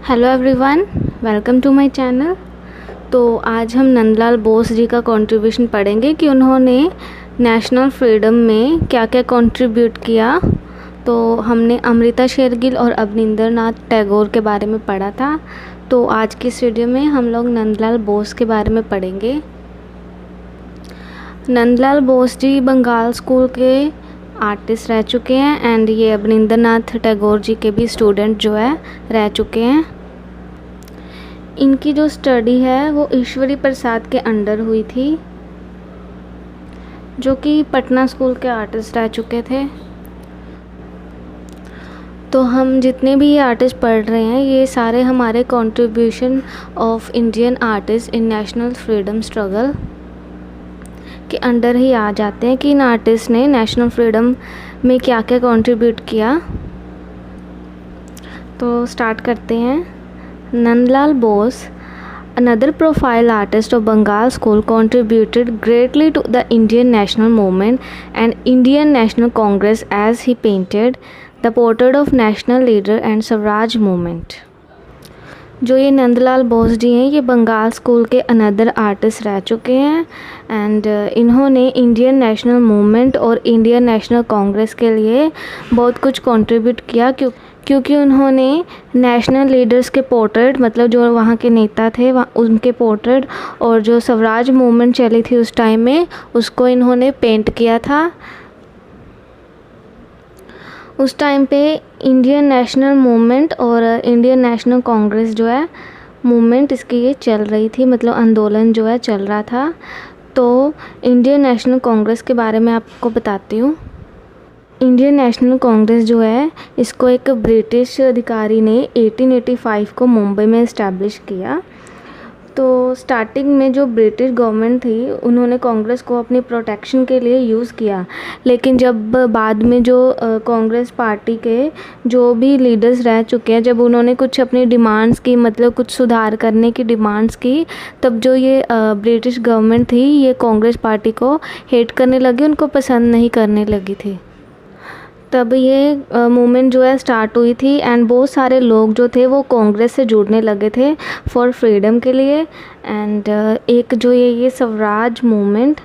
Hello everyone, welcome to my channel. तो आज हम नंदलाल बोस जी का कंट्रीब्यूशन पढ़ेंगे कि उन्होंने नेशनल फ्रीडम में क्या क्या कंट्रीब्यूट किया। तो हमने अमृता शेरगिल और अवनिंदर नाथ टैगोर के बारे में पढ़ा था। तो आज की इस वीडियो में हम लोग नंदलाल बोस के बारे में पढ़ेंगे। नंदलाल बोस जी बंगाल स्कूल के आर्टिस्ट रह चुके हैं एंड ये अवनिंदर नाथ टैगोर जी के भी स्टूडेंट जो है रह चुके हैं। इनकी जो स्टडी है वो ईश्वरी प्रसाद के अंडर हुई थी, जो कि पटना स्कूल के आर्टिस्ट रह चुके थे। तो हम जितने भी ये आर्टिस्ट पढ़ रहे हैं ये सारे हमारे contribution of Indian artist in national freedom struggle के अंडर ही आ जाते हैं कि इन आर्टिस्ट ने नेशनल फ्रीडम में क्या क्या कंट्रीब्यूट किया। तो स्टार्ट करते हैं। Nandlal Bose, another profile artist of Bengal School, contributed greatly to the Indian national movement and Indian National Congress as he painted the portrait of national leader and Swaraj movement। जो ये नंदलाल बोस जी हैं ये Bengal school के another artist रह चुके हैं and इन्होंने Indian national movement और इंडियन नेशनल कांग्रेस के लिए बहुत कुछ कंट्रीब्यूट किया क्योंकि उन्होंने नेशनल लीडर्स के पोर्ट्रेट, मतलब जो वहाँ के नेता थे उनके पोर्ट्रेट, और जो स्वराज मूवमेंट चली थी उस टाइम में उसको इन्होंने पेंट किया था। उस टाइम पे इंडियन नेशनल मूवमेंट और इंडियन नेशनल कांग्रेस जो है मूवमेंट इसकी ये चल रही थी, मतलब आंदोलन जो है चल रहा था। तो इंडियन नेशनल कांग्रेस के बारे में आपको बताती हूँ। इंडियन नेशनल कांग्रेस जो है इसको एक ब्रिटिश अधिकारी ने 1885 को मुंबई में इस्टेब्लिश किया। तो स्टार्टिंग में जो ब्रिटिश गवर्नमेंट थी उन्होंने कांग्रेस को अपनी प्रोटेक्शन के लिए यूज़ किया, लेकिन जब बाद में जो कांग्रेस पार्टी के जो भी लीडर्स रह चुके हैं, जब उन्होंने कुछ अपनी डिमांड्स की, मतलब कुछ सुधार करने की डिमांड्स की, तब जो ये ब्रिटिश गवर्नमेंट थी ये कांग्रेस पार्टी को हेट करने लगी, उनको पसंद नहीं करने लगी थी। तब ये मूवमेंट जो है स्टार्ट हुई थी एंड बहुत सारे लोग जो थे वो कांग्रेस से जुड़ने लगे थे फॉर फ्रीडम के लिए। एंड एक जो ये स्वराज मूवमेंट,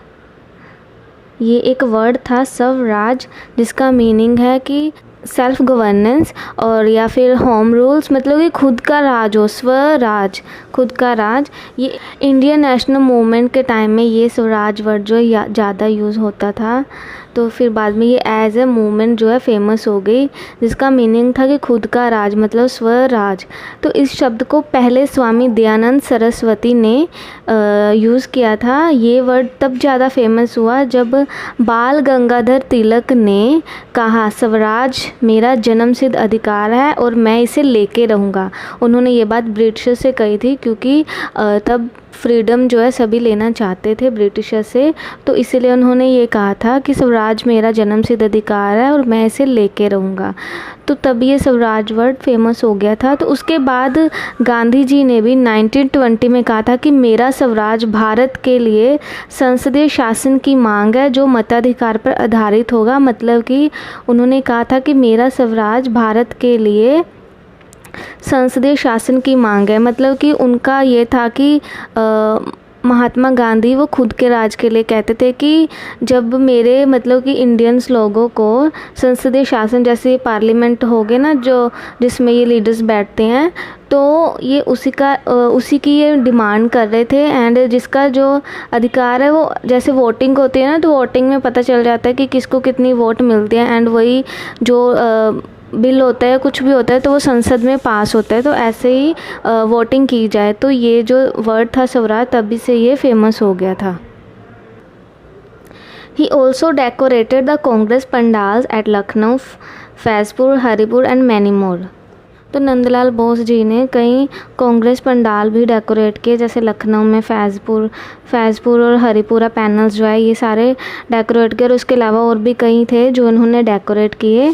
ये एक वर्ड था स्वराज, जिसका मीनिंग है कि सेल्फ गवर्नेंस और या फिर होम रूल्स, मतलब कि खुद का राज हो, स्वराज, खुद का राज। ये इंडियन नेशनल मूवमेंट के टाइम में ये स्वराज वर्ड जो है ज़्यादा यूज़ होता था। तो फिर बाद में ये एज ए मूवमेंट जो है फेमस हो गई, जिसका मीनिंग था कि खुद का राज, मतलब स्वराज। तो इस शब्द को पहले स्वामी दयानंद सरस्वती ने यूज़ किया था। ये वर्ड तब ज़्यादा फेमस हुआ जब बाल गंगाधर तिलक ने कहा स्वराज मेरा जन्मसिद्ध अधिकार है और मैं इसे लेके रहूँगा। उन्होंने ये बात ब्रिटिशर से कही थी क्योंकि तब फ्रीडम जो है सभी लेना चाहते थे ब्रिटिशर से, तो इसीलिए उन्होंने ये कहा था कि स्वराज मेरा जन्मसिद्ध अधिकार है और मैं इसे लेके रहूँगा। तो तब ये स्वराज वर्ड फेमस हो गया था। तो उसके बाद गांधी जी ने भी 1920 में कहा था कि मेरा स्वराज भारत के लिए संसदीय शासन की मांग है जो मताधिकार पर आधारित होगा। मतलब कि उन्होंने कहा था कि मेरा स्वराज भारत के लिए संसदीय शासन की मांग है, मतलब कि उनका ये था कि महात्मा गांधी वो खुद के राज के लिए कहते थे कि जब मेरे, मतलब कि इंडियंस लोगों को संसदीय शासन, जैसे पार्लियामेंट हो गए ना जो जिसमें ये लीडर्स बैठते हैं, तो ये उसी की ये डिमांड कर रहे थे। एंड जिसका जो अधिकार है वो, जैसे वोटिंग होती है ना, तो वोटिंग में पता चल जाता है कि किसको कितनी वोट मिलती है एंड वही जो बिल होता है, कुछ भी होता है तो वो संसद में पास होता है। तो ऐसे ही वोटिंग की जाए, तो ये जो वर्ड था स्वराज तभी से ये फेमस हो गया था। He also decorated the Congress pandals at Lucknow, Faizpur, Haripur and many more. तो नंदलाल बोस जी ने कई कांग्रेस पंडाल भी डेकोरेट किए, जैसे लखनऊ में फैजपुर और हरिपुरा पैनल्स जो है ये सारे डेकोरेट किए, और उसके अलावा और भी कई थे जो उन्होंने डेकोरेट किए।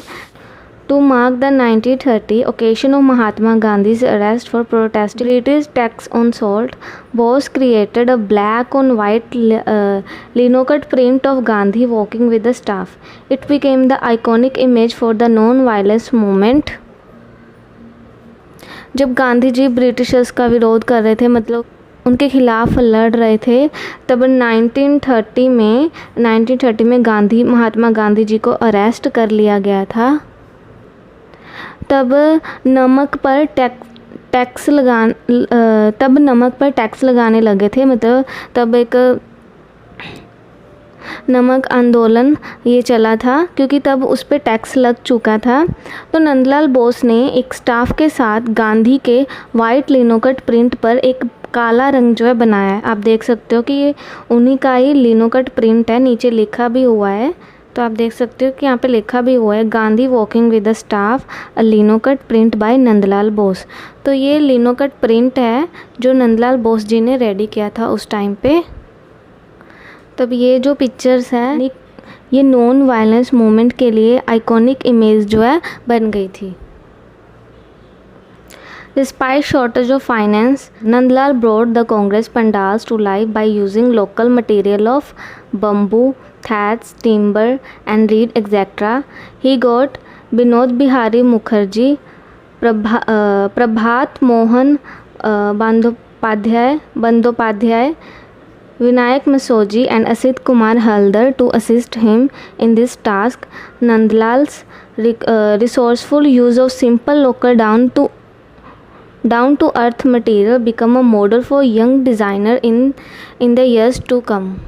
To mark the 1930 occasion of Mahatma Gandhi's arrest for protesting British tax on salt, Bose created a black on white linocut print of Gandhi walking with the staff. It became the iconic image for the non-violence movement. जब Gandhi ji Britishers का विरोध कर रहे थे, मतलब उनके खिलाफ लड़ रहे थे, तब 1930 में महात्मा गांधी जी को अरेस्ट कर लिया गया था। तब नमक पर टैक्स लगाने लगे थे, मतलब तब एक नमक आंदोलन ये चला था, क्योंकि तब उस पर टैक्स लग चुका था। तो नंदलाल बोस ने एक स्टाफ के साथ गांधी के वाइट लिनोकट प्रिंट पर एक काला रंग जो है बनाया है। आप देख सकते हो कि ये उन्हीं का ही लिनोकट प्रिंट है, नीचे लिखा भी हुआ है। तो आप देख सकते हो कि यहाँ पे लिखा भी हुआ है Gandhi walking with the staff, a linocut print by Nandlal Bose. तो ये लिनोकट प्रिंट है जो नंदलाल बोस जी ने रेडी किया था उस टाइम पे। तब ये जो पिक्चर्स है ये नॉन वायलेंस मूवमेंट के लिए आइकॉनिक इमेज जो है बन गई थी। Despite shortage of finance, Nandlal brought the Congress pandals to life by using local material of bamboo, thatch, timber and reed etc. He got Binod Bihari Mukherjee, Prabhat Mohan Bandyopadhyay, Vinayak Masoji and Asit Kumar Haldar to assist him in this task. Nandlal's resourceful use of simple local down to earth material become a model for young designer in the years to come.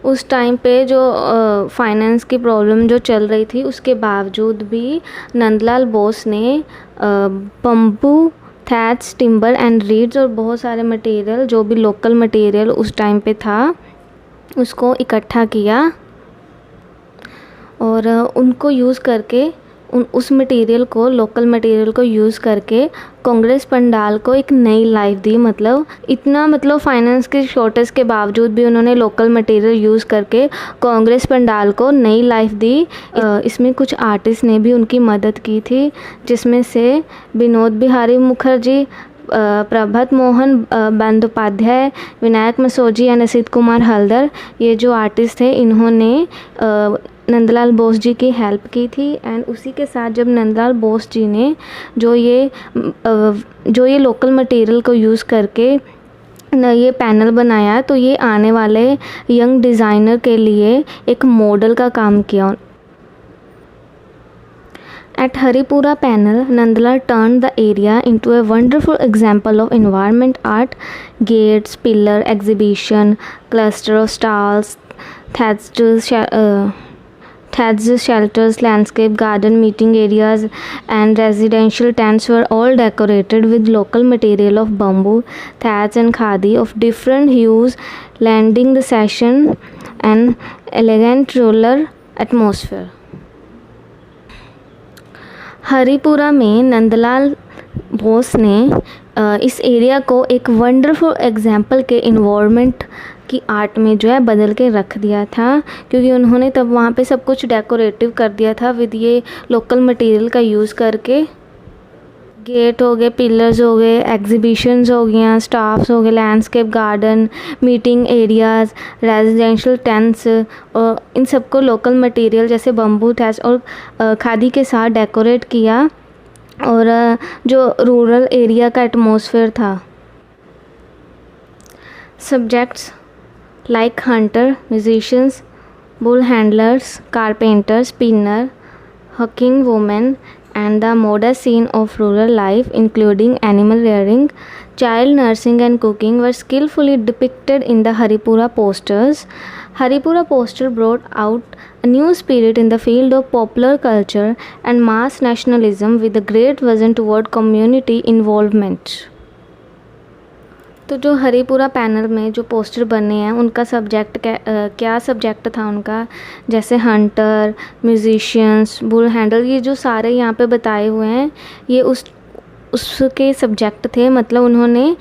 उस time पे जो finance की problem जो चल रही थी, उसके बावजूद भी नंदलाल बोस ने bamboo, thatch, timber and reads और बहुत सारे मटेरियल, जो भी लोकल मटेरियल उस टाइम पे था, उसको इकट्ठा किया और उनको यूज़ करके उस मटेरियल को, लोकल मटेरियल को यूज़ करके कांग्रेस पंडाल को एक नई लाइफ दी। मतलब फाइनेंस के शॉर्टेज के बावजूद भी उन्होंने लोकल मटेरियल यूज़ करके कांग्रेस पंडाल को नई लाइफ दी। इसमें कुछ आर्टिस्ट ने भी उनकी मदद की थी, जिसमें से विनोद बिहारी मुखर्जी, प्रभात मोहन बंदोपाध्याय, विनायक मसोजी एंड असित कुमार हल्दर, ये जो आर्टिस्ट थे इन्होंने नंदलाल बोस जी की हेल्प की थी। एंड उसी के साथ जब नंदलाल बोस जी ने जो ये लोकल मटेरियल को यूज़ करके ये पैनल बनाया, तो ये आने वाले यंग डिज़ाइनर के लिए एक मॉडल का काम किया। At Haripura panel, Nandlal turned the area into a wonderful example of environment art. Gates, pillar, exhibition, cluster of stalls, thatched shelters, landscape, garden, meeting areas and residential tents were all decorated with local material of bamboo, thatch and khadi of different hues, lending the session an elegant rural atmosphere. Haripura में नंदलाल बोस ने इस area को एक wonderful example के environment की art में जो है बदल के रख दिया था, क्योंकि उन्होंने तब वहाँ पे सब कुछ डेकोरेटिव कर दिया था विद ये लोकल मटेरियल का यूज़ करके। गेट हो गए, पिलर्स हो गए, एग्जीबिशंस हो गया, स्टाफ्स हो गए, landscape, garden, meeting areas, residential tents, और इन सबको लोकल मटेरियल जैसे बम्बू, थैच और खादी के साथ डेकोरेट किया। और जो रूरल एरिया का एटमॉस्फेयर था। Subjects like hunter, musicians, bull handlers, carpenter, spinner, husking women and the modest scene of rural life including animal rearing, child nursing and cooking were skillfully depicted in the Haripura posters. Haripura poster brought out a new spirit in the field of popular culture and mass nationalism with a great vision toward community involvement. तो जो Haripura panel में जो poster बने हैं उनका subject क्या subject था उनका, जैसे हंटर, म्यूजिशियंस, बुल हैंडल, ये जो सारे यहाँ पे बताए हुए हैं ये उसके सब्जेक्ट थे। मतलब उन्होंने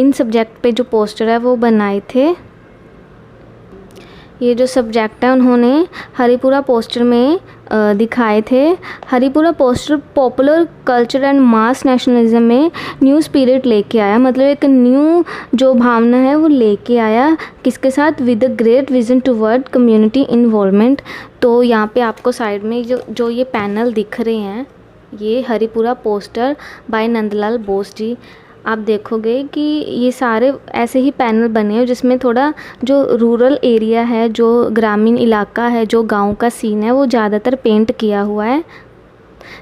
इन सब्जेक्ट पे जो पोस्टर है वो बनाए थे। ये जो सब्जेक्ट है उन्होंने हरिपुरा पोस्टर में दिखाए थे। Haripura poster popular culture and mass nationalism में न्यू स्पिरिट लेके आया, मतलब एक न्यू जो भावना है वो लेके आया, किसके साथ, with a great vision toward community involvement. तो यहाँ पे आपको साइड में जो ये पैनल दिख रहे हैं, ये हरिपुरा पोस्टर बाय नंदलाल बोस जी। आप देखोगे कि ये सारे ऐसे ही पैनल बने हैं जिसमें थोड़ा जो रूरल एरिया है, जो ग्रामीण इलाका है, जो गांव का सीन है, वो ज़्यादातर पेंट किया हुआ है।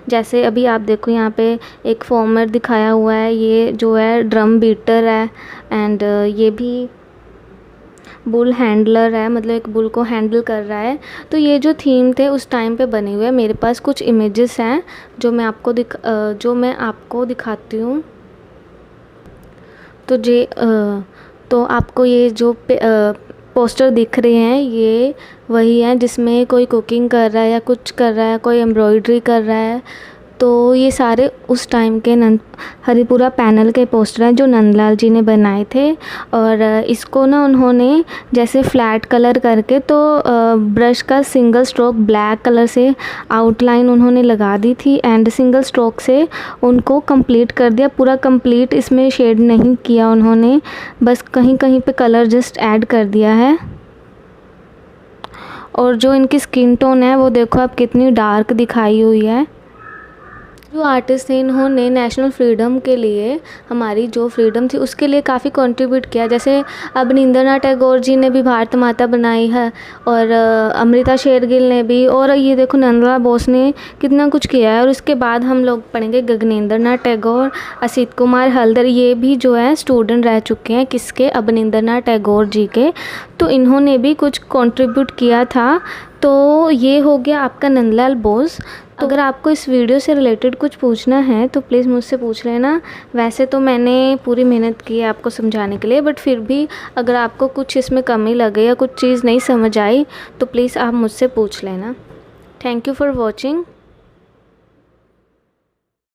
जैसे अभी आप देखो यहाँ पे एक फॉर्मर दिखाया हुआ है, ये जो है ड्रम बीटर है, एंड ये भी बुल हैंडलर है, मतलब एक बुल को हैंडल कर रहा है। तो ये जो थीम थे उस टाइम पे बने हुए हैं। मेरे पास कुछ इमेजेस हैं जो मैं आपको दिखाती हूँ। तो आपको ये जो पोस्टर दिख रहे हैं ये वही हैं जिसमें कोई कुकिंग कर रहा है या कुछ कर रहा है, कोई एम्ब्रॉयडरी कर रहा है। तो ये सारे उस टाइम के हरिपुरा पैनल के पोस्टर हैं जो नंदलाल जी ने बनाए थे। और इसको ना उन्होंने जैसे फ्लैट कलर करके तो ब्रश का सिंगल स्ट्रोक ब्लैक कलर से आउटलाइन उन्होंने लगा दी थी, एंड सिंगल स्ट्रोक से उनको कंप्लीट कर दिया। पूरा कंप्लीट इसमें शेड नहीं किया उन्होंने, बस कहीं कहीं पे कलर जस्ट ऐड कर दिया है। और जो इनकी स्किन टोन है वो देखो आप कितनी डार्क दिखाई हुई है। जो आर्टिस्ट थे इन्होंने नेशनल फ्रीडम के लिए, हमारी जो फ्रीडम थी उसके लिए काफ़ी कंट्रीब्यूट किया। जैसे अवनींद्रनाथ टैगोर जी ने भी भारत माता बनाई है, और अमृता शेरगिल ने भी, और ये देखो नंदलाल बोस ने कितना कुछ किया है। और उसके बाद हम लोग पढ़ेंगे गगनेंद्रनाथ टैगोर, असित कुमार हल्दर, ये भी जो है स्टूडेंट रह चुके हैं किसके, अवनींद्रनाथ टैगोर जी के। तो इन्होंने भी कुछ कंट्रीब्यूट किया था। तो ये हो गया आपका नंदलाल बोस। तो अगर आपको इस वीडियो से रिलेटेड कुछ पूछना है तो प्लीज़ मुझसे पूछ लेना। वैसे तो मैंने पूरी मेहनत की है आपको समझाने के लिए, बट फिर भी अगर आपको कुछ इसमें कमी लगे या कुछ चीज़ नहीं समझ आई तो प्लीज़ आप मुझसे पूछ लेना। Thank you for watching.